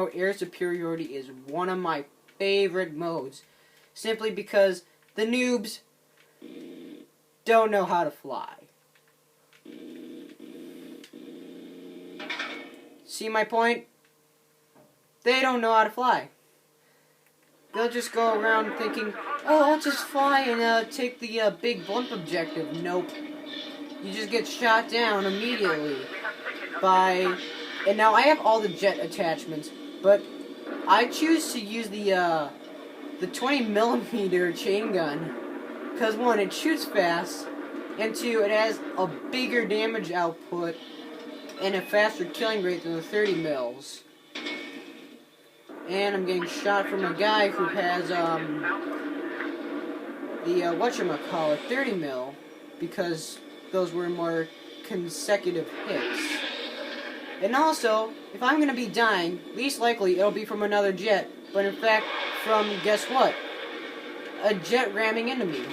Air superiority is one of my favorite modes, simply because the noobs don't know how to fly. See my point? They don't know how to fly. They'll just go around thinking, oh, I'll just fly and take the big blimp objective. Nope. You just get shot down immediately by... And now I have all the jet attachments, but I choose to use the 20mm chain gun, because one, it shoots fast, and two, it has a bigger damage output and a faster killing rate than the 30 mils. And I'm getting shot from a guy who has the whatchamacallit 30 mil, because those were more consecutive hits. And also, if I'm going to be dying, least likely it'll be from another jet, but in fact from, guess what? A jet ramming into me.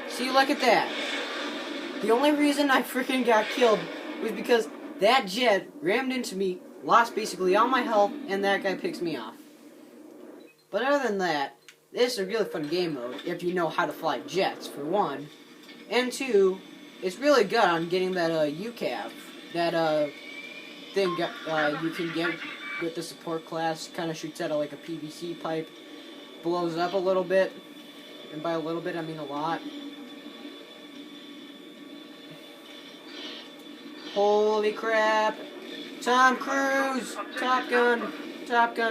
See, look at that. The only reason I freaking got killed was because that jet rammed into me, lost basically all my health, and that guy picks me off. But other than that, this is a really fun game mode, if you know how to fly jets, for one. And two, it's really good on getting that UCAV, that thing you can get with the support class. Kind of shoots out of like a PVC pipe, blows up a little bit, and by a little bit I mean a lot. Holy crap! Tom Cruise! Top Gun,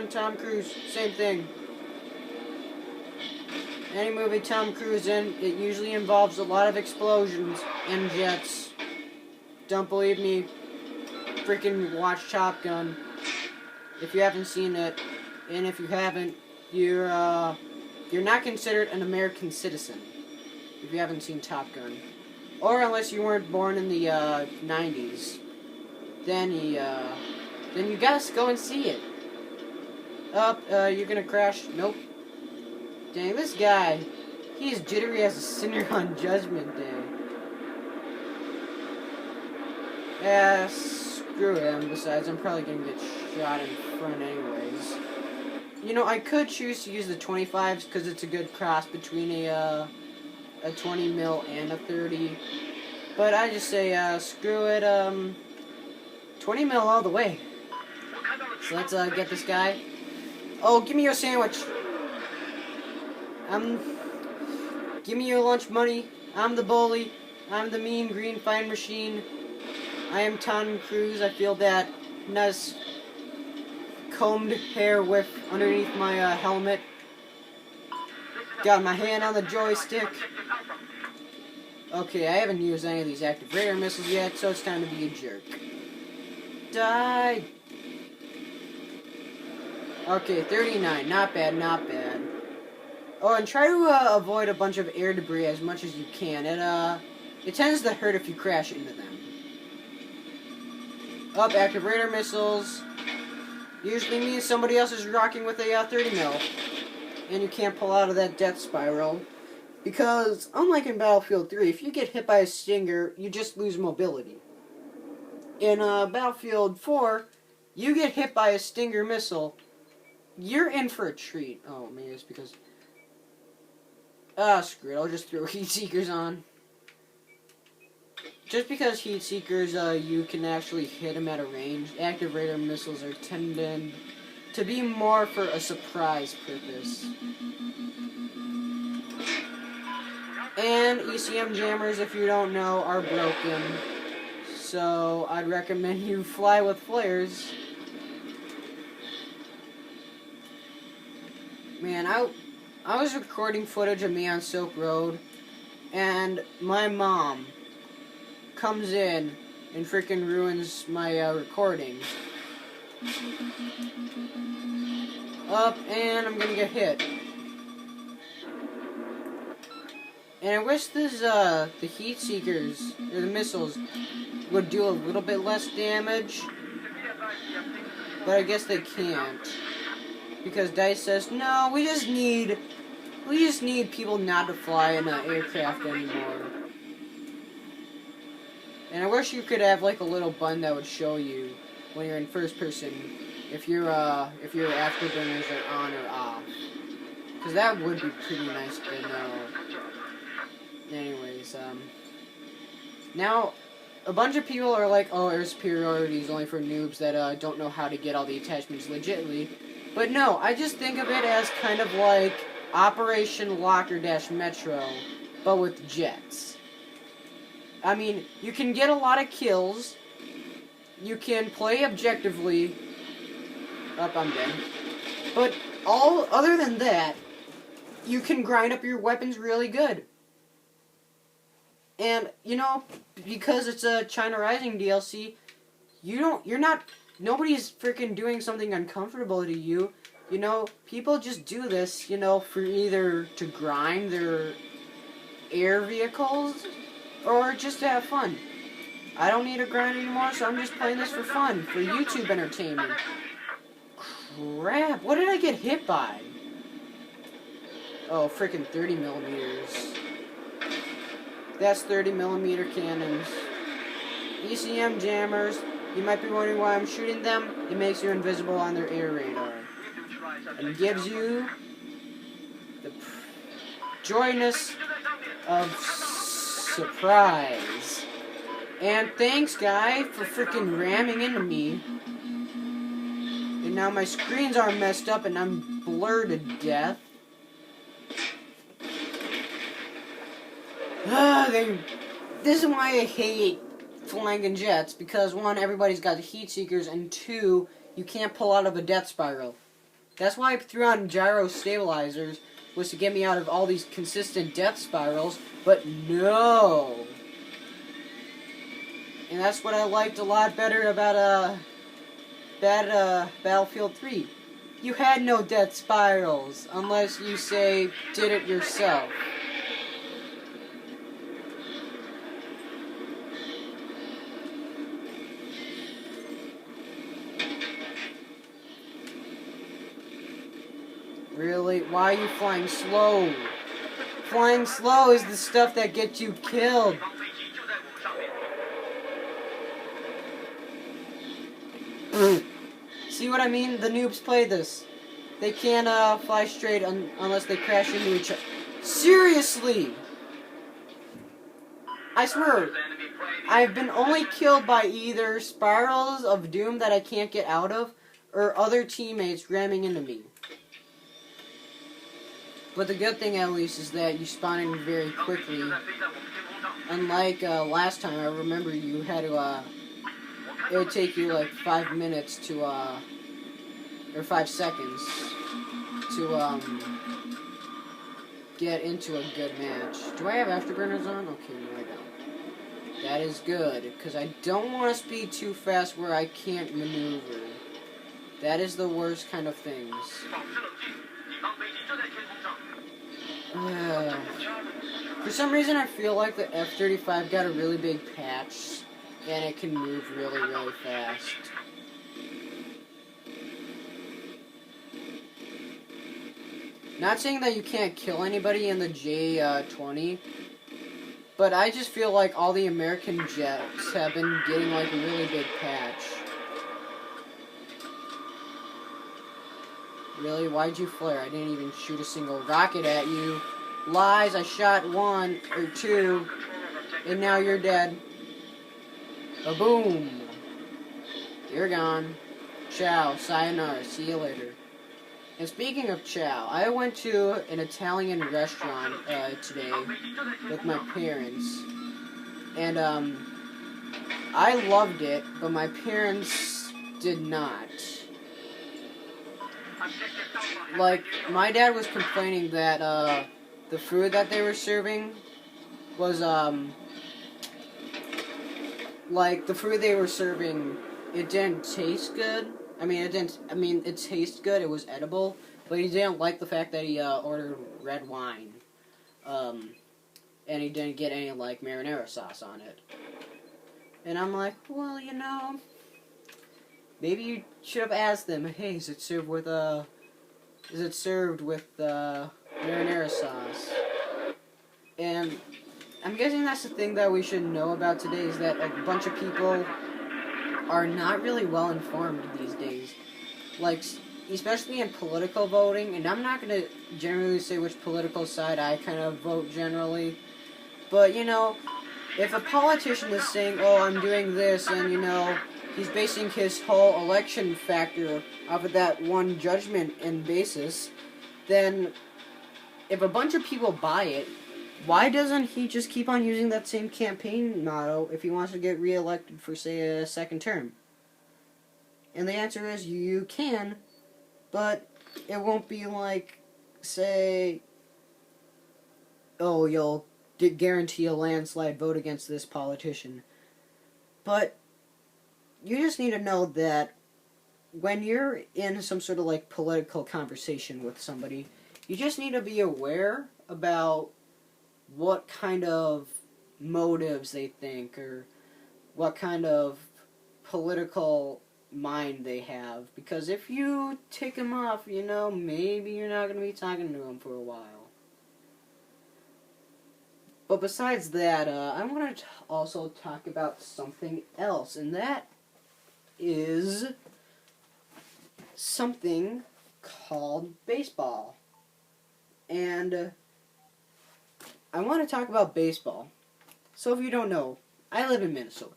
Tom Cruise, same thing. Any movie Tom Cruise in, it usually involves a lot of explosions and jets. Don't believe me? Freaking watch Top Gun if you haven't seen it, and if you haven't, you're not considered an American citizen if you haven't seen Top Gun, or unless you weren't born in the 90s. Then you gotta go and see it. You're gonna crash? Nope. Dang, this guy, he's jittery as a sinner on Judgment Day. Yeah, screw him. Besides, I'm probably gonna get shot in front anyways. You know, I could choose to use the 25s because it's a good cross between a 20 mil and a 30. But I just say, screw it, 20 mil all the way. So let's get this guy. Oh, give me your sandwich. Give me your lunch money. I'm the bully. I'm the mean green fine machine. I am Tom Cruise. I feel that nice combed hair whip underneath my helmet. Got my hand on the joystick. Okay, I haven't used any of these active radar missiles yet, so it's time to be a jerk. Die! Okay, 39. Not bad, not bad. Oh, and try to avoid a bunch of air debris as much as you can. It tends to hurt if you crash into them. Up, active radar missiles. Usually means somebody else is rocking with a 30 mil. And you can't pull out of that death spiral. Because, unlike in Battlefield 3, if you get hit by a Stinger, you just lose mobility. In Battlefield 4, you get hit by a Stinger missile, you're in for a treat. Oh, maybe it's because... screw it, I'll just throw heat seekers on. Just because heat seekers, you can actually hit them at a range, active radar missiles are tended to be more for a surprise purpose. And ECM jammers, if you don't know, are broken. So I'd recommend you fly with flares. Man, I was recording footage of me on Silk Road, and my mom comes in and freaking ruins my recording. Up, and I'm gonna get hit. And I wish this, the heat seekers, or the missiles, would do a little bit less damage, but I guess they can't. Because DICE says, no, we just need people not to fly in an aircraft anymore. And I wish you could have like a little button that would show you when you're in first person if your afterburners are on or off. Because that would be pretty nice to know. Anyways, now a bunch of people are like, oh, Air Superiority is only for noobs that don't know how to get all the attachments legitly. But no, I just think of it as kind of like Operation Locker - Metro, but with jets. I mean, you can get a lot of kills. You can play objectively. I'm dead. But other than that, you can grind up your weapons really good. And, you know, because it's a China Rising DLC, nobody's freaking doing something uncomfortable to you. You know, people just do this, you know, for either to grind their air vehicles or just to have fun. I don't need to grind anymore, so I'm just playing this for fun, for YouTube entertainment. Crap, what did I get hit by? Oh, freaking 30 millimeters. That's 30 millimeter cannons. ECM jammers. You might be wondering why I'm shooting them. It makes you invisible on their air radar. And gives you the joyness of surprise. And thanks, guy, for freaking ramming into me. And now my screens are messed up and I'm blurred to death. This is why I hate flying jets, because one, everybody's got heat seekers, and two, you can't pull out of a death spiral. That's why I threw on gyro stabilizers, was to get me out of all these consistent death spirals, but no. And that's what I liked a lot better about Battlefield 3. You had no death spirals, unless you say did it yourself. Really? Why are you flying slow? Flying slow is the stuff that gets you killed. See what I mean? The noobs play this. They can't fly straight unless they crash into each other. Seriously! I swear, I've been only killed by either spirals of doom that I can't get out of, or other teammates ramming into me. But the good thing, at least, is that you spawn in very quickly. Unlike last time, I remember you had to, it would take you like 5 minutes to, or 5 seconds to, get into a good match. Do I have afterburners on? Okay, no I don't. That is good, because I don't want to speed too fast where I can't maneuver. That is the worst kind of things. For some reason, I feel like the F-35 got a really big patch, and it can move really, really fast. Not saying that you can't kill anybody in the J-20, but I just feel like all the American jets have been getting like a really big patch. Really? Why'd you flare? I didn't even shoot a single rocket at you. Lies, I shot 1 or 2, and now you're dead. Ba-boom! You're gone. Ciao, sayonara, see you later. And speaking of ciao, I went to an Italian restaurant today with my parents. And I loved it, but my parents did not. Like, my dad was complaining that the food that they were serving was like the food they were serving, it didn't taste good. It tastes good, it was edible, but he didn't like the fact that he ordered red wine. And he didn't get any, like, marinara sauce on it. And I'm like, well, you know, maybe you should have asked them, hey, is it served with marinara sauce? And I'm guessing that's the thing that we should know about today, is that a bunch of people are not really well informed these days. Like, especially in political voting, and I'm not going to generally say which political side I kind of vote generally, but, you know, if a politician is saying, oh, I'm doing this, and, you know, he's basing his whole election factor off of that one judgment and basis, then if a bunch of people buy it, why doesn't he just keep on using that same campaign motto if he wants to get reelected for, say, a second term? And the answer is you can, but it won't be like, say, oh, you'll guarantee a landslide vote against this politician. But you just need to know that when you're in some sort of like political conversation with somebody, you just need to be aware about what kind of motives they think, or what kind of political mind they have. Because if you tick them off, you know, maybe you're not going to be talking to them for a while. But besides that, I want to also talk about something else, and that is something called baseball. And I want to talk about baseball. So if you don't know, I live in Minnesota.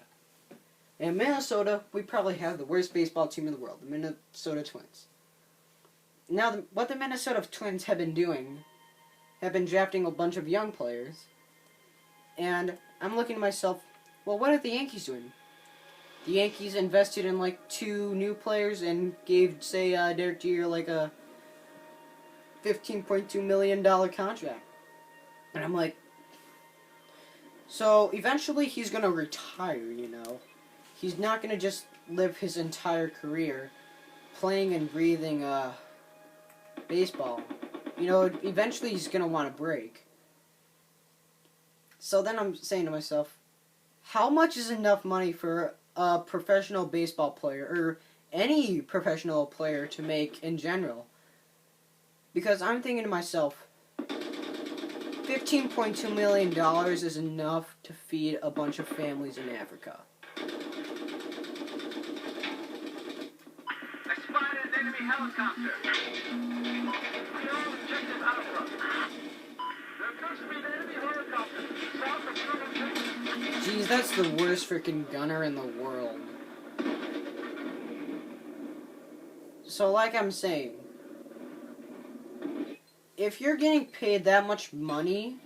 In Minnesota, we probably have the worst baseball team in the world, the Minnesota Twins. Now, what the Minnesota Twins have been doing, have been drafting a bunch of young players, and I'm looking to myself, well, what are the Yankees doing? The Yankees invested in like 2 new players and gave, say, Derek Jeter like a $15.2 million contract. And I'm like, so eventually he's going to retire, you know. He's not going to just live his entire career playing and breathing baseball. You know, eventually he's going to want a break. So then I'm saying to myself, how much is enough money for a professional baseball player, or any professional player, to make in general? Because I'm thinking to myself, $15.2 million is enough to feed a bunch of families in Africa. I spotted an enemy helicopter. We all objective Alpha. There appears to be an enemy helicopter south of Guilin Peaks. Jeez, that's the worst freaking gunner in the world. So like I'm saying, if you're getting paid that much money,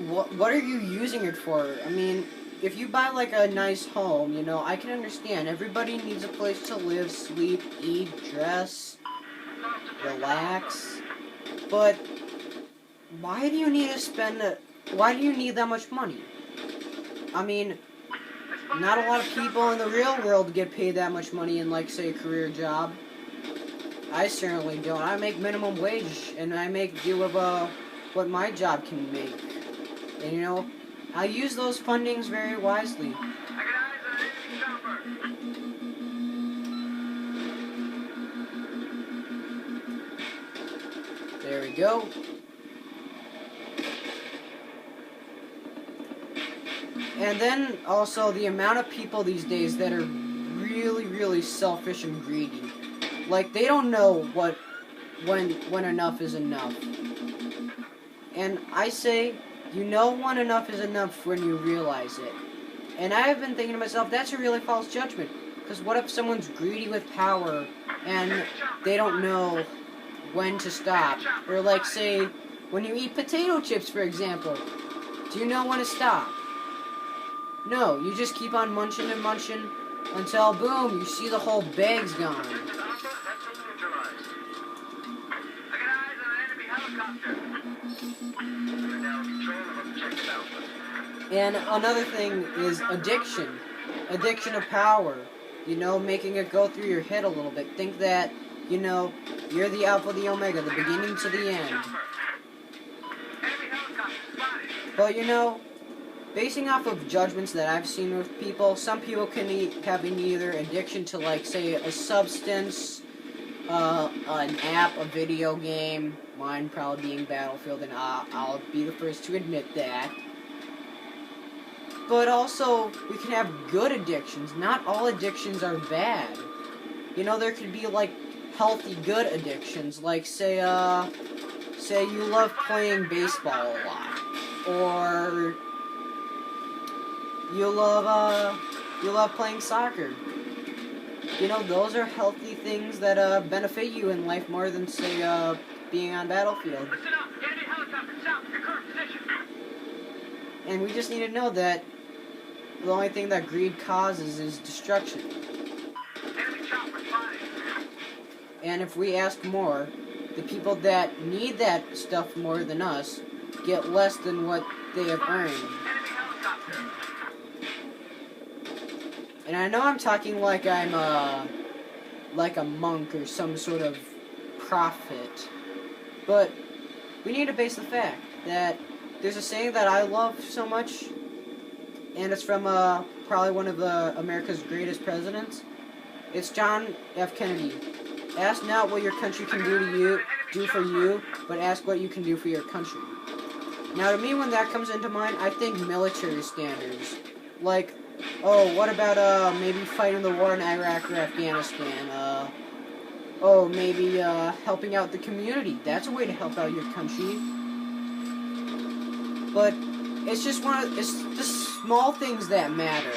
what are you using it for? I mean, if you buy like a nice home, you know, I can understand. Everybody needs a place to live, sleep, eat, dress, relax. But why do you need to why do you need that much money? I mean, not a lot of people in the real world get paid that much money in, like, say, a career job. I certainly don't. I make minimum wage, and I make do of what my job can make. And, you know, I use those fundings very wisely. I got eyes on an enemy chopper. There we go. And then, also, the amount of people these days that are really, really selfish and greedy. Like, they don't know when enough is enough. And I say, you know when enough is enough when you realize it. And I have been thinking to myself, that's a really false judgment. Because what if someone's greedy with power and they don't know when to stop? Or like, say, when you eat potato chips, for example, do you know when to stop? No, you just keep on munching and munching until, boom, you see the whole bag's gone. And another thing is addiction. Addiction of power. You know, making it go through your head a little bit. Think that, you know, you're the alpha, the omega, the beginning to the end. But, you know, basing off of judgments that I've seen with people, some people can have either addiction to, like, say, a substance, an app, a video game, mine probably being Battlefield, and I'll be the first to admit that. But also, we can have good addictions. Not all addictions are bad. You know, there could be, like, healthy, good addictions. Like, say you love playing baseball a lot. Or you love playing soccer. You know, those are healthy things that benefit you in life more than, say, being on battlefield. Listen up. Enemy helicopter south of your current position. And we just need to know that the only thing that greed causes is destruction. Enemy chopper spotted. And if we ask more, the people that need that stuff more than us get less than what they have earned. Enemy helicopter. And I know I'm talking like I'm like a monk or some sort of prophet, but we need to base the fact that there's a saying that I love so much, and it's from probably one of America's greatest presidents. It's John F. Kennedy. Ask not what your country can do for you, but ask what you can do for your country. Now, to me, when that comes into mind, I think military standards. Like, oh, what about maybe fighting the war in Iraq or Afghanistan? Maybe helping out the community. That's a way to help out your country. But it's just it's the small things that matter.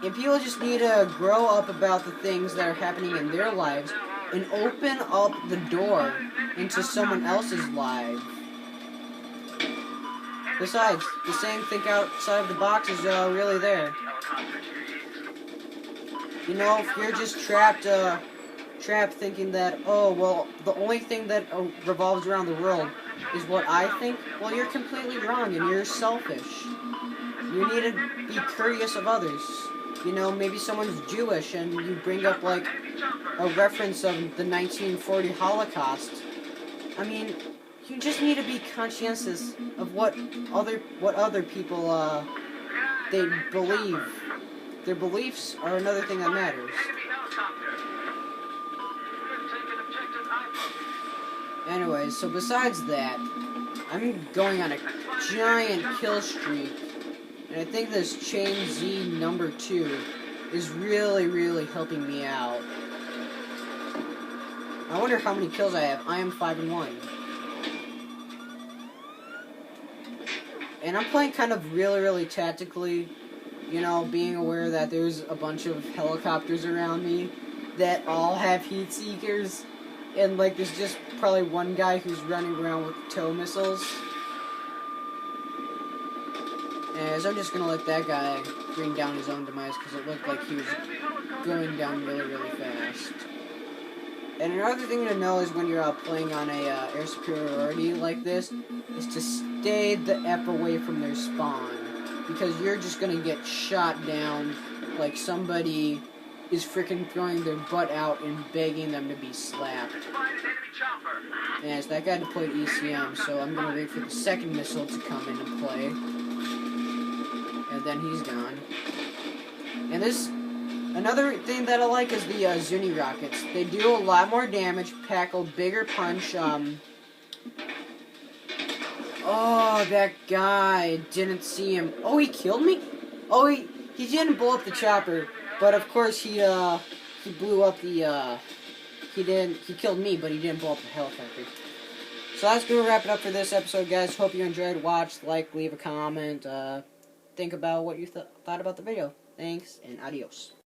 And people just need to grow up about the things that are happening in their lives and open up the door into someone else's life. Besides, the saying "think outside of the box" is really there. You know, if you're just trapped thinking that, oh, well, the only thing that revolves around the world is what I think, well, you're completely wrong and you're selfish. You need to be curious of others. You know, maybe someone's Jewish and you bring up, like, a reference of the 1940 Holocaust. I mean, you just need to be conscientious of what other people, they believe. Their beliefs are another thing that matters. Anyways, so besides that, I'm going on a giant kill streak, and I think this Chain Z number 2 is really, really helping me out. I wonder how many kills I have. I am 5-1. And I'm playing kind of really, really tactically, you know, being aware that there's a bunch of helicopters around me that all have heat seekers. And, like, there's just probably one guy who's running around with tow missiles. And so I'm just gonna let that guy bring down his own demise because it looked like he was going down really, really fast. And another thing to know is when you're playing on a air superiority like this, is to stay the F away from their spawn. Because you're just gonna get shot down like somebody is freaking throwing their butt out and begging them to be slapped. And as that guy deployed ECM, so I'm gonna wait for the second missile to come into play. And then he's gone. And this, another thing that I like is the Zuni rockets. They do a lot more damage, pack a bigger punch. Oh, that guy, didn't see him. Oh, he killed me? Oh, he didn't blow up the chopper. But of course he blew up the, he killed me, but he didn't blow up the helicopter. So that's going to wrap it up for this episode, guys. Hope you enjoyed. Watch, like, leave a comment, think about what you thought about the video. Thanks, and adios.